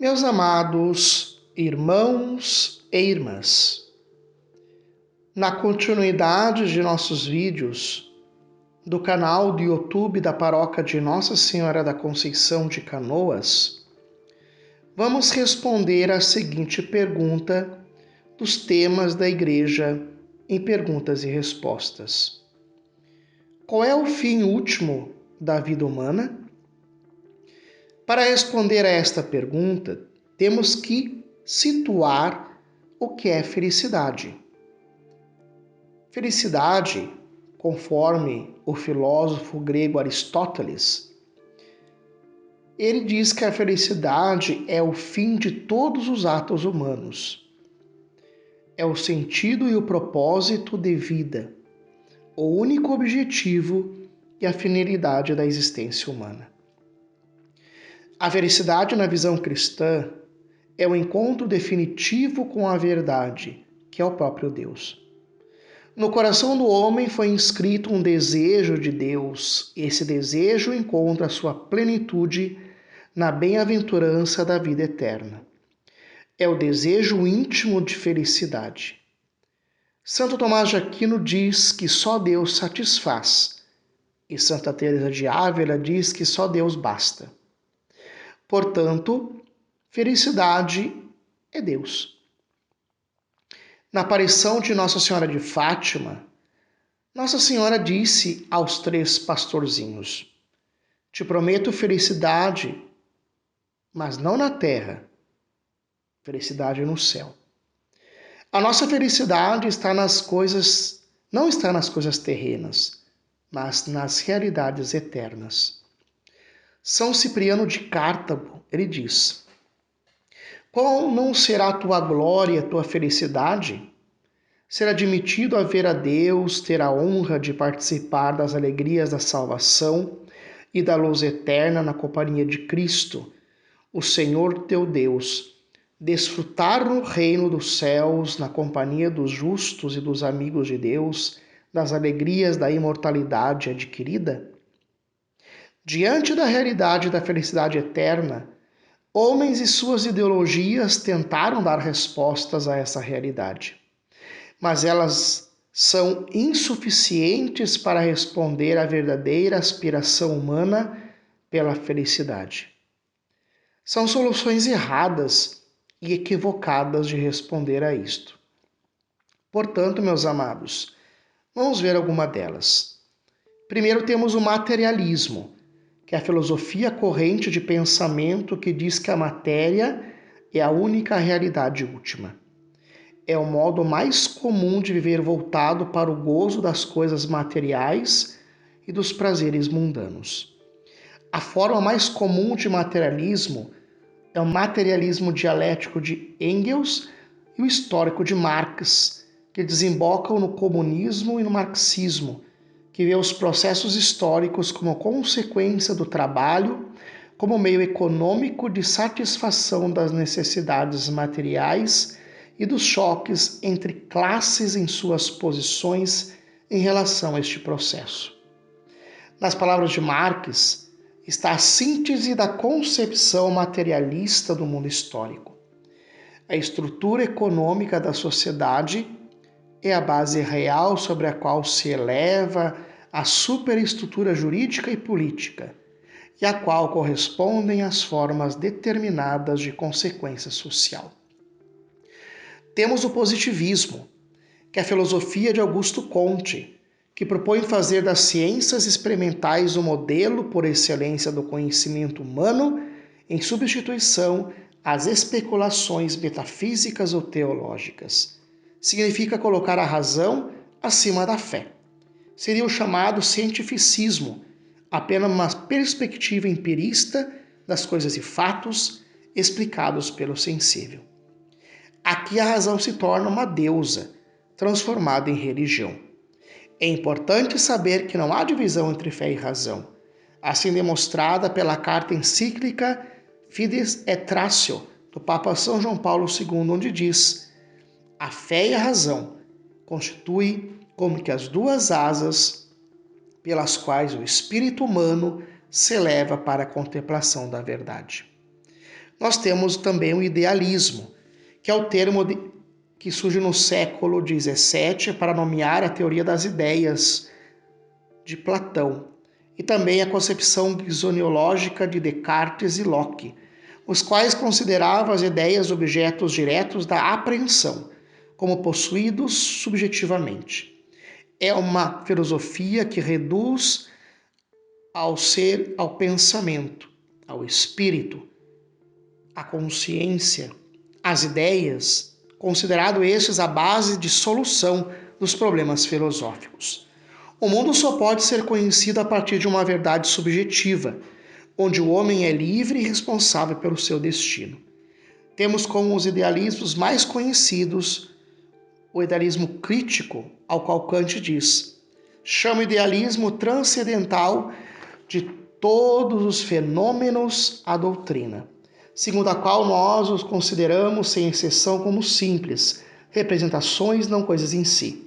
Meus amados irmãos e irmãs, na continuidade de nossos vídeos do canal do YouTube da Paróquia de Nossa Senhora da Conceição de Canoas, vamos responder a seguinte pergunta dos temas da Igreja em perguntas e respostas. Qual é o fim último da vida humana? Para responder a esta pergunta, temos que situar o que é felicidade. Felicidade, conforme o filósofo grego Aristóteles, ele diz que a felicidade é o fim de todos os atos humanos. É o sentido e o propósito de vida, o único objetivo e a finalidade da existência humana. A felicidade na visão cristã é o encontro definitivo com a verdade, que é o próprio Deus. No coração do homem foi inscrito um desejo de Deus. Esse desejo encontra sua plenitude na bem-aventurança da vida eterna. É o desejo íntimo de felicidade. Santo Tomás de Aquino diz que só Deus satisfaz, e Santa Teresa de Ávila diz que só Deus basta. Portanto, felicidade é Deus. Na aparição de Nossa Senhora de Fátima, Nossa Senhora disse aos 3 pastorzinhos: te prometo felicidade, mas não na terra, felicidade no céu. A nossa felicidade está nas coisas, não está nas coisas terrenas, mas nas realidades eternas. São Cipriano de Cartago, ele diz: qual não será a tua glória, a tua felicidade? Ser admitido a ver a Deus, ter a honra de participar das alegrias da salvação e da luz eterna na companhia de Cristo, o Senhor teu Deus, desfrutar no reino dos céus, na companhia dos justos e dos amigos de Deus, das alegrias da imortalidade adquirida? Diante da realidade da felicidade eterna, homens e suas ideologias tentaram dar respostas a essa realidade, mas elas são insuficientes para responder à verdadeira aspiração humana pela felicidade. São soluções erradas e equivocadas de responder a isto. Portanto, meus amados, vamos ver alguma delas. Primeiro temos o materialismo, que é a filosofia corrente de pensamento que diz que a matéria é a única realidade última. É o modo mais comum de viver voltado para o gozo das coisas materiais e dos prazeres mundanos. A forma mais comum de materialismo é o materialismo dialético de Engels e o histórico de Marx, que desembocam no comunismo e no marxismo, que vê os processos históricos como consequência do trabalho, como meio econômico de satisfação das necessidades materiais e dos choques entre classes em suas posições em relação a este processo. Nas palavras de Marx, está a síntese da concepção materialista do mundo histórico. A estrutura econômica da sociedade é a base real sobre a qual se eleva a superestrutura jurídica e política, e a qual correspondem as formas determinadas de consequência social. Temos o positivismo, que é a filosofia de Augusto Comte, que propõe fazer das ciências experimentais o modelo por excelência do conhecimento humano em substituição às especulações metafísicas ou teológicas. Significa colocar a razão acima da fé. Seria o chamado cientificismo, apenas uma perspectiva empirista das coisas e fatos explicados pelo sensível. Aqui a razão se torna uma deusa, transformada em religião. É importante saber que não há divisão entre fé e razão, assim demonstrada pela carta encíclica Fides et Ratio, do Papa São João Paulo II, onde diz: a fé e a razão constituem como que as duas asas pelas quais o espírito humano se eleva para a contemplação da verdade. Nós temos também o idealismo, que é o termo que surge no século XVII para nomear a teoria das ideias de Platão, e também a concepção gnoseológica de Descartes e Locke, os quais consideravam as ideias objetos diretos da apreensão, como possuídos subjetivamente. É uma filosofia que reduz ao ser, ao pensamento, ao espírito, à consciência, às ideias, considerado estes a base de solução dos problemas filosóficos. O mundo só pode ser conhecido a partir de uma verdade subjetiva, onde o homem é livre e responsável pelo seu destino. Temos como os idealismos mais conhecidos o idealismo crítico, ao qual Kant diz: chama o idealismo transcendental de todos os fenômenos a doutrina, segundo a qual nós os consideramos, sem exceção, como simples representações, não coisas em si.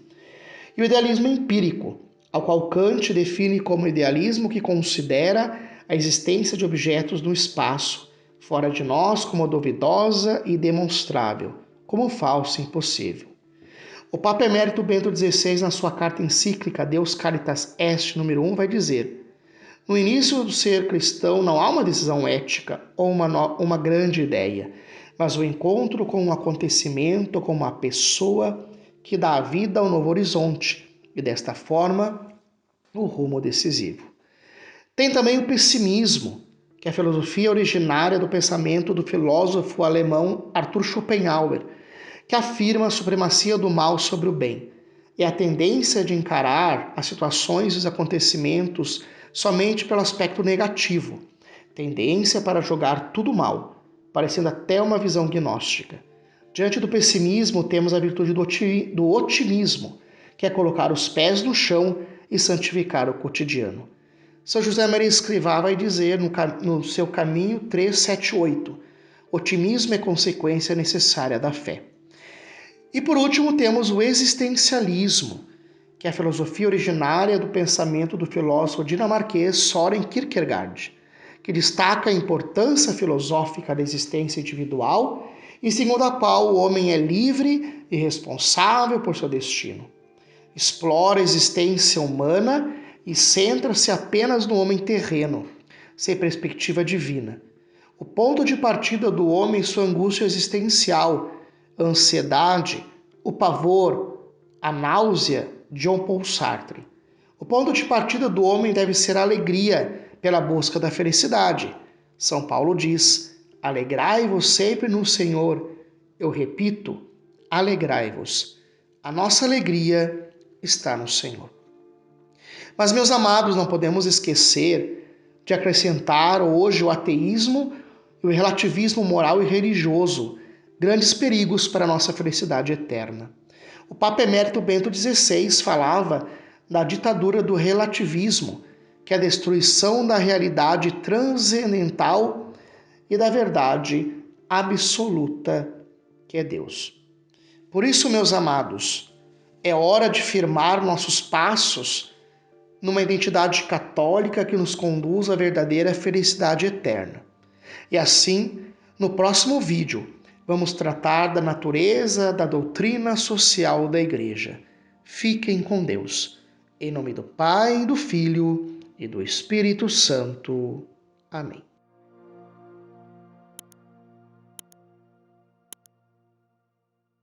E o idealismo empírico, ao qual Kant define como idealismo que considera a existência de objetos no espaço, fora de nós, como duvidosa e demonstrável, como falsa e impossível. O Papa Emérito Bento XVI, na sua carta encíclica Deus Caritas Est, número 1, vai dizer: no início do ser cristão não há uma decisão ética ou uma grande ideia, mas o encontro com um acontecimento, com uma pessoa que dá a vida ao novo horizonte e, desta forma, o rumo decisivo. Tem também o pessimismo, que é a filosofia originária do pensamento do filósofo alemão Arthur Schopenhauer, que afirma a supremacia do mal sobre o bem. É a tendência de encarar as situações e os acontecimentos somente pelo aspecto negativo. Tendência para jogar tudo mal, parecendo até uma visão gnóstica. Diante do pessimismo, temos a virtude do otimismo, que é colocar os pés no chão e santificar o cotidiano. São José Maria Escrivá vai dizer no seu Caminho 378, otimismo é consequência necessária da fé. E por último temos o existencialismo, que é a filosofia originária do pensamento do filósofo dinamarquês Søren Kierkegaard, que destaca a importância filosófica da existência individual e segundo a qual o homem é livre e responsável por seu destino. Explora a existência humana e centra-se apenas no homem terreno, sem perspectiva divina. O ponto de partida do homem e sua angústia existencial, a ansiedade, o pavor, a náusea, Jean Paul Sartre. O ponto de partida do homem deve ser a alegria pela busca da felicidade. São Paulo diz: alegrai-vos sempre no Senhor. Eu repito, alegrai-vos. A nossa alegria está no Senhor. Mas, meus amados, não podemos esquecer de acrescentar hoje o ateísmo e o relativismo moral e religioso, grandes perigos para a nossa felicidade eterna. O Papa Emérito Bento XVI falava da ditadura do relativismo, que é a destruição da realidade transcendental e da verdade absoluta, que é Deus. Por isso, meus amados, é hora de firmar nossos passos numa identidade católica que nos conduz à verdadeira felicidade eterna. E assim, no próximo vídeo, vamos tratar da natureza da doutrina social da Igreja. Fiquem com Deus. Em nome do Pai, do Filho e do Espírito Santo. Amém.